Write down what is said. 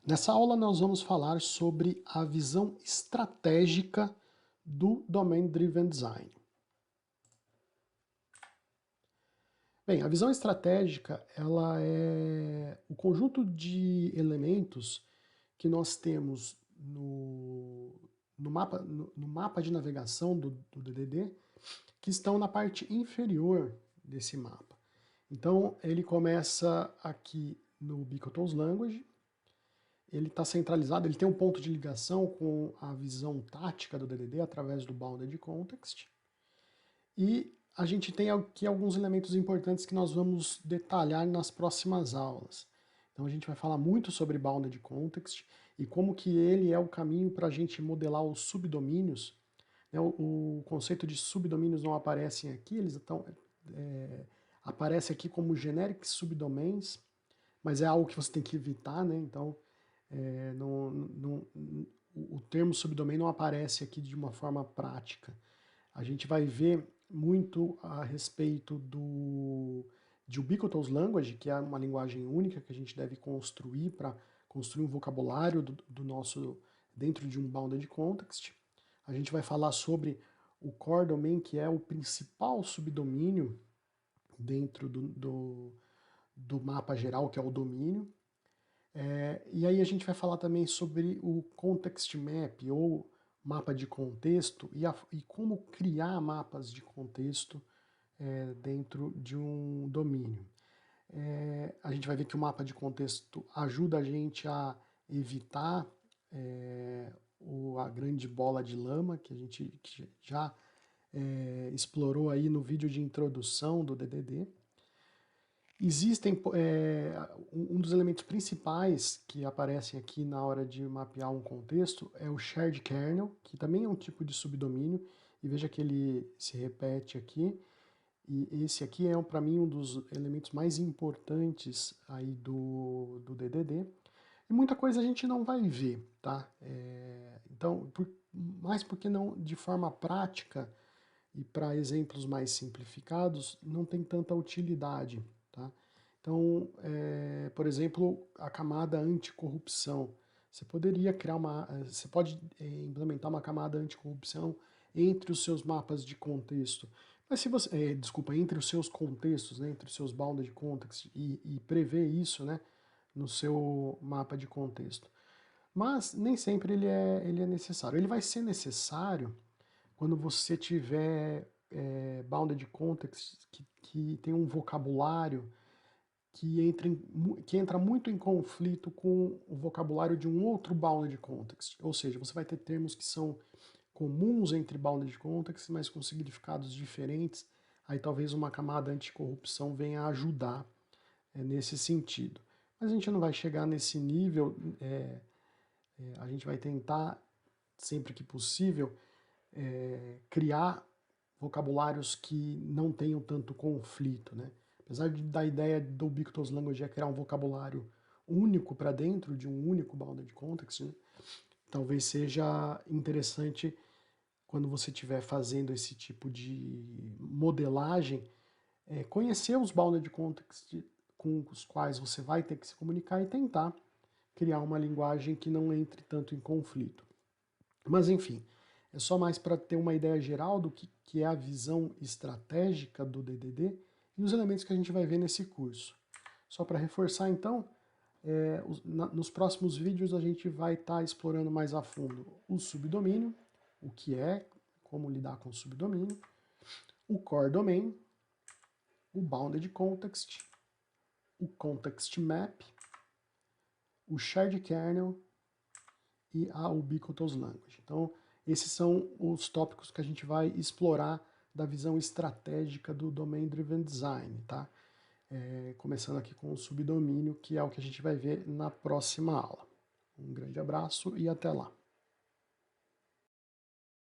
Nessa aula nós vamos falar sobre a visão estratégica do Domain Driven Design. Bem, a visão estratégica ela é o conjunto de elementos que nós temos no mapa de navegação do DDD que estão na parte inferior desse mapa. Então ele começa aqui no Ubiquitous Language. Ele está centralizado, ele tem um ponto de ligação com a visão tática do DDD através do Bounded Context. E a gente tem aqui alguns elementos importantes que nós vamos detalhar nas próximas aulas. Então a gente vai falar muito sobre Bounded Context e como que ele é o caminho para a gente modelar os subdomínios. O conceito de subdomínios não aparecem aqui, eles estão, aparece aqui como generic subdomains, mas é algo que você tem que evitar, né? Então, o termo subdomain não aparece aqui de uma forma prática. A gente vai ver muito a respeito de Ubiquitous Language, que é uma linguagem única que a gente deve construir para construir um vocabulário do nosso dentro de um Bounded Context. A gente vai falar sobre o Core Domain, que é o principal subdomínio dentro do mapa geral, que é o domínio. E aí a gente vai falar também sobre o Context Map, ou mapa de contexto, e como criar mapas de contexto dentro de um domínio. A gente vai ver que o mapa de contexto ajuda a gente a evitar a grande bola de lama que a gente já explorou aí no vídeo de introdução do DDD. Existem, um dos elementos principais que aparecem aqui na hora de mapear um contexto é o shared kernel, que também é um tipo de subdomínio, e veja que ele se repete aqui, e esse aqui é para mim um dos elementos mais importantes aí do DDD, e muita coisa a gente não vai ver, tá? Então, mais porque não de forma prática e para exemplos mais simplificados, não tem tanta utilidade. Tá? Então, por exemplo, a camada anticorrupção. Você poderia criar você pode implementar uma camada anticorrupção entre os seus mapas de contexto. Mas se você, desculpa, entre os seus contextos, né, entre os seus bounded context e prever isso, né, no seu mapa de contexto. Mas nem sempre ele é necessário. Ele vai ser necessário quando você tiver bounded context que tem um vocabulário que entra muito em conflito com o vocabulário de um outro bounded context. Ou seja, você vai ter termos que são comuns entre bounded contexts, mas com significados diferentes. Aí talvez uma camada anticorrupção venha ajudar nesse sentido. Mas a gente não vai chegar nesse nível, a gente vai tentar, sempre que possível, criar vocabulários que não tenham tanto conflito, né? Apesar da ideia do Ubiquitous Language é criar um vocabulário único para dentro de um único bounded context, né? Talvez seja interessante quando você estiver fazendo esse tipo de modelagem, conhecer os bounded contexts com os quais você vai ter que se comunicar e tentar criar uma linguagem que não entre tanto em conflito. Mas enfim, é só mais para ter uma ideia geral do que é a visão estratégica do DDD e os elementos que a gente vai ver nesse curso. Só para reforçar então, nos próximos vídeos a gente vai estar explorando mais a fundo o subdomínio, o que é, como lidar com o subdomínio, o core domain, o bounded context, o context map, o shared kernel e a Ubiquitous Language. Então, esses são os tópicos que a gente vai explorar da visão estratégica do Domain Driven Design, tá? Começando aqui com o subdomínio, que é o que a gente vai ver na próxima aula. Um grande abraço e até lá!